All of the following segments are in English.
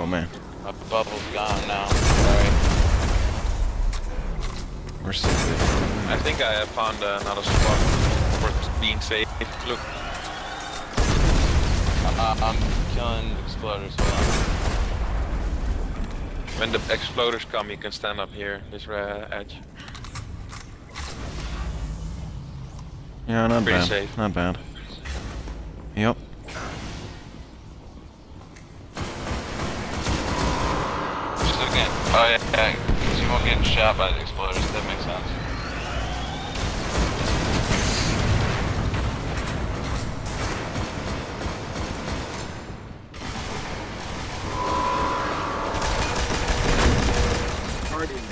man. My bubble's gone now. Sorry. We're so good. I think I have found another spot for being safe. Look. I'm killing exploders. Hold on. When the exploders come, you can stand up here, this edge. Yeah, not Pretty bad. safe. Not bad. Yep. Just looking at. Oh yeah, because you won't get shot by the exploders. That makes sense.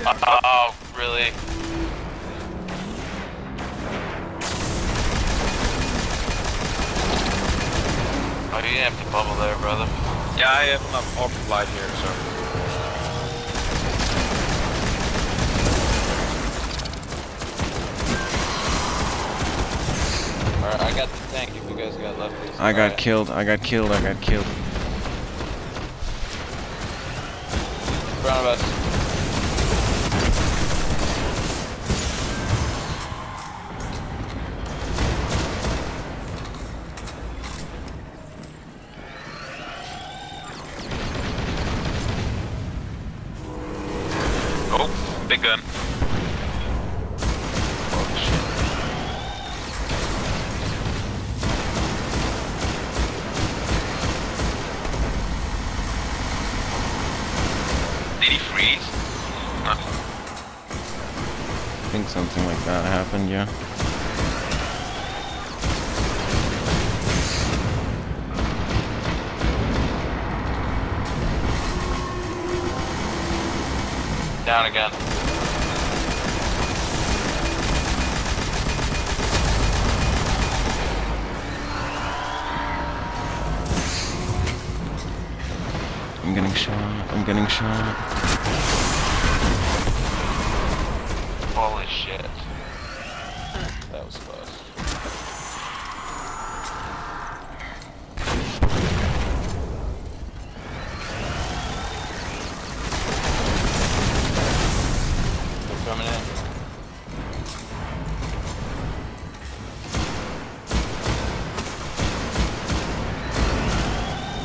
Oh, really? Oh, you didn't have to bubble there, brother. Yeah, I have enough off light here, so. Alright, I got the tank if you guys got lefties. I got killed. I got killed. I got killed. In front of us. Oh, big gun. Oh shit. Did he freeze? No. I think something like that happened, yeah. Down again. I'm getting shot. I'm getting shot. Holy shit. That was close. They're coming in.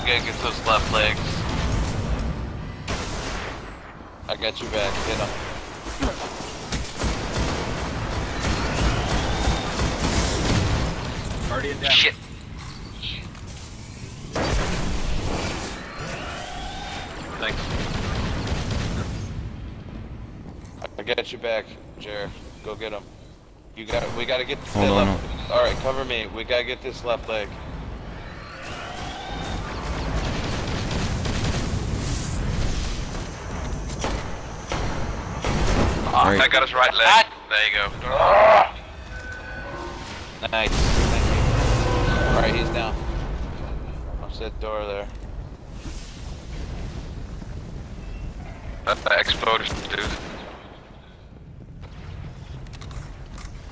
You gotta get those left legs. I got you back. Hit him. Guardian down. Shit. Thanks. I got you back, Jared. Go get him. We gotta get Hold on. left. All right, cover me. We gotta get this left leg. Alright. I got his right leg. There you go. Nice. Thank you. All right, he's down. Watch that door there. That exploders, dude.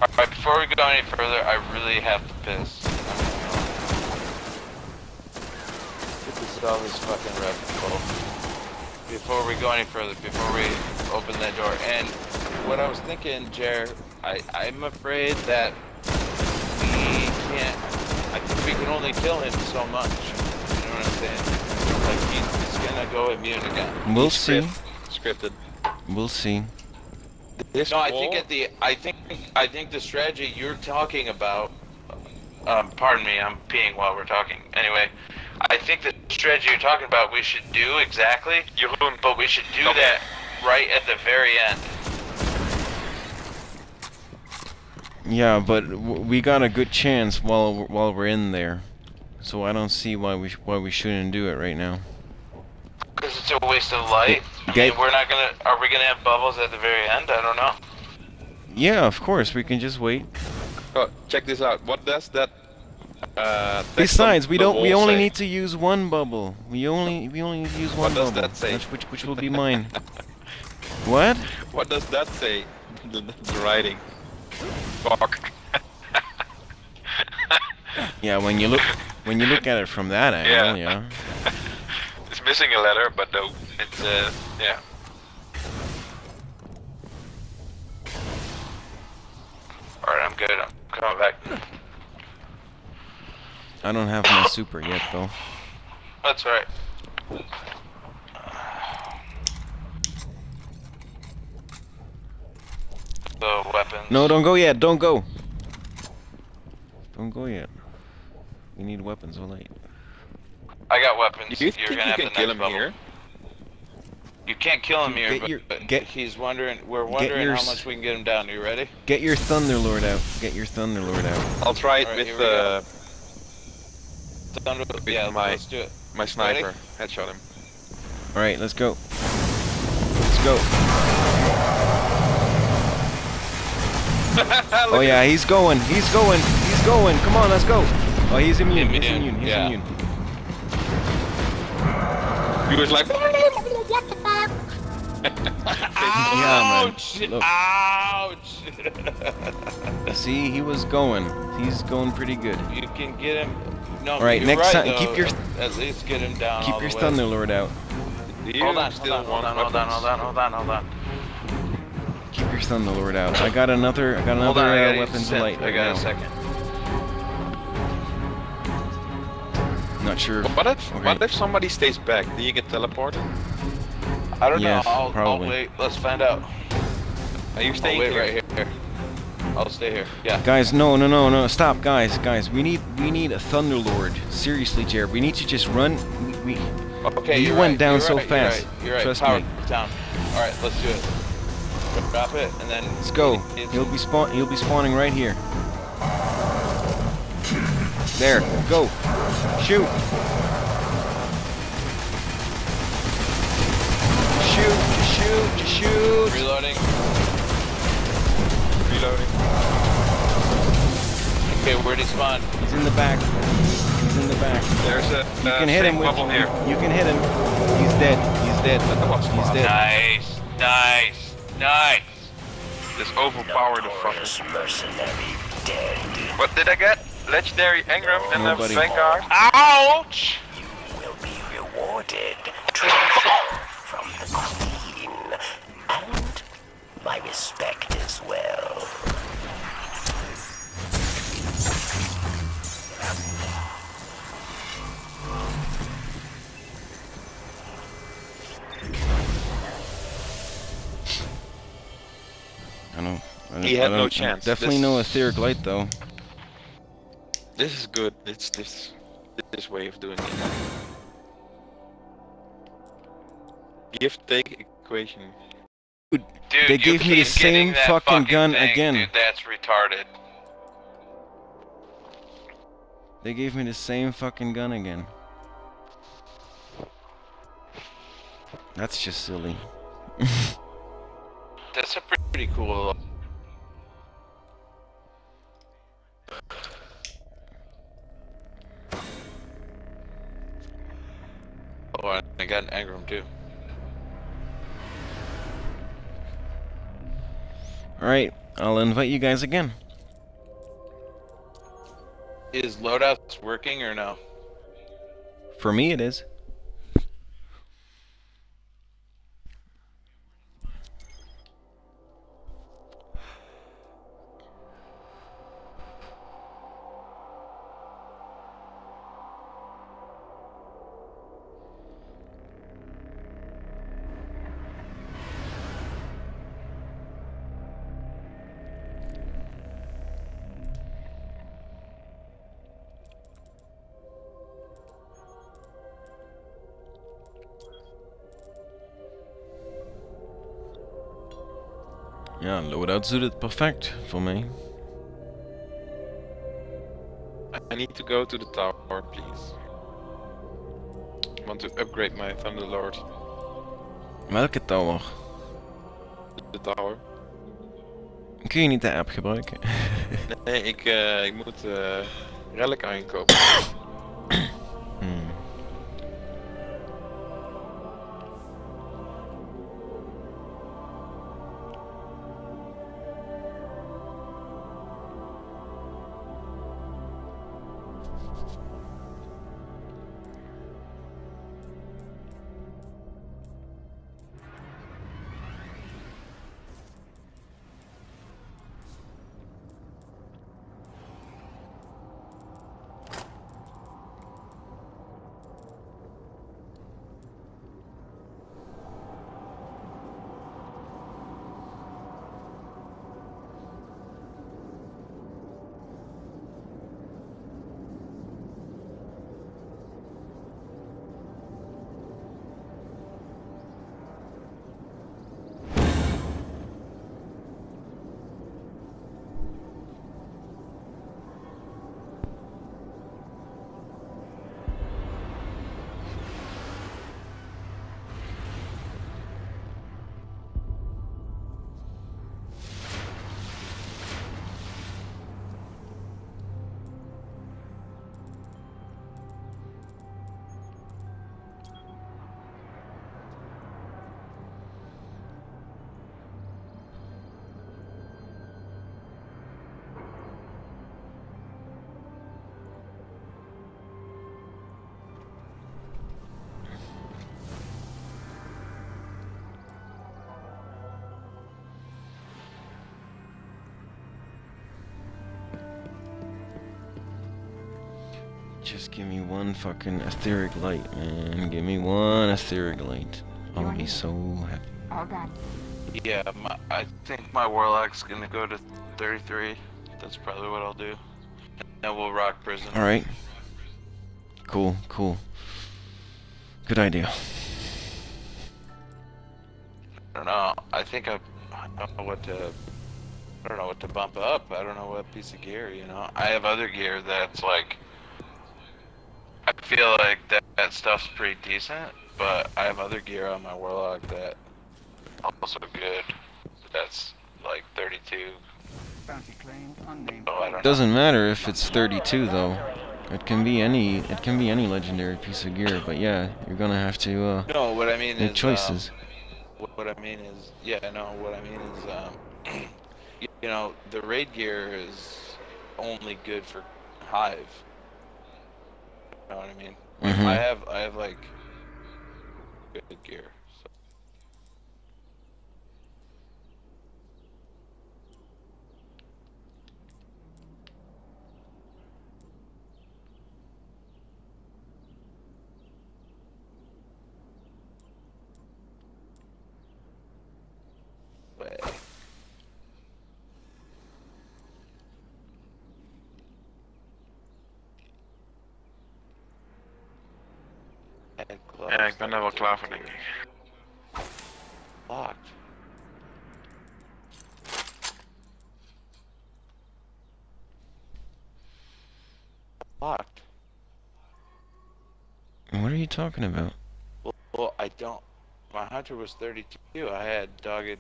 Alright, before we go any further, I really have to piss. This is all this fucking red bull. Before we go any further, before we open that door. And what I was thinking, Jer, I'm afraid that we can't, I think we can only kill him so much. You know what I'm saying? Like, he's gonna go immune again. We'll see. Scripted. We'll see. This No, I wall- think I think the strategy you're talking about. Pardon me, I'm peeing while we're talking. Anyway, I think the strategy you're talking about we should do exactly, but we should do that right at the very end. Yeah, but we got a good chance while we're in there, so I don't see why we shouldn't do it right now. Because it's a waste of light. I mean, we're not gonna. Are we gonna have bubbles at the very end? I don't know. Yeah, of course we can just wait. Oh, check this out. What does that? Besides, we only say? need to use one bubble. We only need to use one What does bubble. that say? Which will be mine. What? What does that say? The writing. Fuck. Yeah, when you look at it from that angle, yeah. It's missing a letter, but no, it's yeah. Alright, I'm good. I'm coming back. I don't have my super yet, though. That's right. The weapons. No, don't go yet. Don't go. Don't go yet. We need weapons. All right. I got weapons. Do you You're think gonna you have can the kill next him bubble. here? You can't kill him here, but he's wondering. We're wondering your how much we can get him down. Are you ready? Get your Thunderlord out. Get your Thunderlord out. I'll try it Alright, here we with Thunder, yeah, my- let's do it. my sniper. Headshot him. All right, let's go. Let's go. Oh yeah, he's going. He's going. He's going. Come on, let's go. Oh, he's immune. He's immune. He's Yeah. immune. He was like, Ouch! Look. Ouch! See, he was going. He's going pretty good. You can get him. No, All right, you're next right, time, keep though. your- At least get him down. Keep all your the way. Thunderlord out. do you Hold on, still hold want on, hold on, hold weapons? on, hold on, hold on. Keep your Thunderlord out. I got another. I got Hold another on, I gotta weapons use light synth. I right got now. a second. Not sure. What if Okay. what if somebody stays back? Do you get teleported? I don't Yes, know. I'll probably. wait. Let's find out. Are you I'll staying wait here? right here. I'll stay here. Yeah. Guys, no, stop, guys. We need a Thunderlord. Seriously, Jared, we need to just run. We Okay. You you're went right, down you're so right, fast. You're right. Trust Power me. down. All right, let's do it. Drop it and then. Let's go. It's- He'll be spawning right here. There, go. Shoot. Just shoot. Reloading. Reloading. Okay, where'd he spawn? He's in the back. He's in the back. There's a You can hit him with. bubble here. You can hit him. He's dead. He's dead. He's dead. Nice, nice, nice. Just overpower the Notorious fucking. mercenary dead. What did I get? Legendary Engram and a Nobody. Vanguard. Ouch! You will be rewarded. Treasure from the Queen. And my respect as well. He had no chance. Definitely This- no etheric light though. This is good. It's this way of doing it. Give take equation. Dude, They you gave me the keep getting same that fucking gun thing, again. Dude, that's retarded. They gave me the same fucking gun again. That's just silly. That's a pretty cool. Oh, I got an Engram too. Alright, I'll invite you guys again. Is loadouts working or no? For me it is. Ja, loadouts doet het perfect voor mij. I need to go to the tower, please. I want to upgrade my Thunderlord. Welke tower? The tower. Kun je niet de app gebruiken? Nee, ik moet relic aankopen. Hmm. Just give me one fucking etheric light, man. Give me one etheric light. I'll be so happy. All done. Yeah, I think my Warlock's gonna go to 33. That's probably what I'll do. And we'll rock prison. Alright. Cool, cool. Good idea. I don't know. I think I don't know what to. I don't know what to bump up. I don't know what piece of gear. You know, I have other gear that's like. I feel like that stuff's pretty decent, but I have other gear on my Warlock that also good. That's like 32. Bounty claimed, unnamed. Oh, I don't know. Doesn't matter if it's 32 though. It can be any legendary piece of gear, but yeah, you're gonna have to No, what I mean make is choices. what I mean is, yeah, no, what I mean is, you know, the raid gear is only good for Hive. You know what I mean? Mhm. I have like good gear. So. But Ja, ik ben er wel klaar voor, denk ik. Locked. Locked. What are you talking about? Well, I don't. My hunter was 32. I had dogged.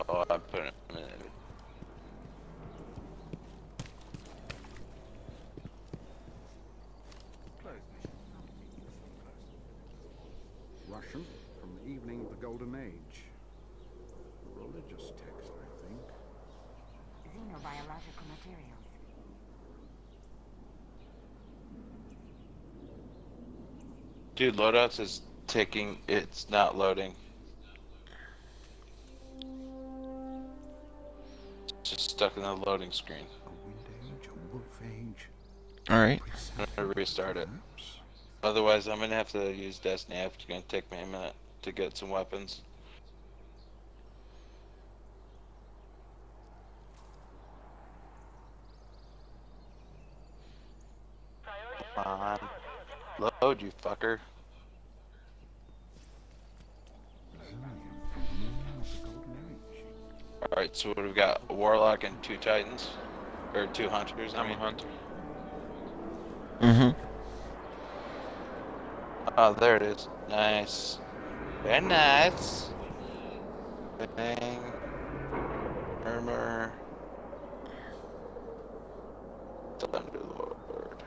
Oh, I put it in. Russian from the evening of the Golden Age. Religious text, I think. Xenobiological materials. Dude, loadouts is taking. It's not loading. It's just stuck in the loading screen. A wind age, a wolf age. Alright. I'm gonna restart it. Perhaps. Otherwise, I'm gonna have to use Destiny. It's gonna take me a minute to get some weapons. Come on. Load, you fucker. Zillion from the evening of the Golden Age. Alright, so what we've got? A Warlock and 2 Titans? Or 2 Hunters, I I'm a mean. hunter. Mhm. Oh, there it is. Nice. Very nice. Bang. Murmur. Thunderlord.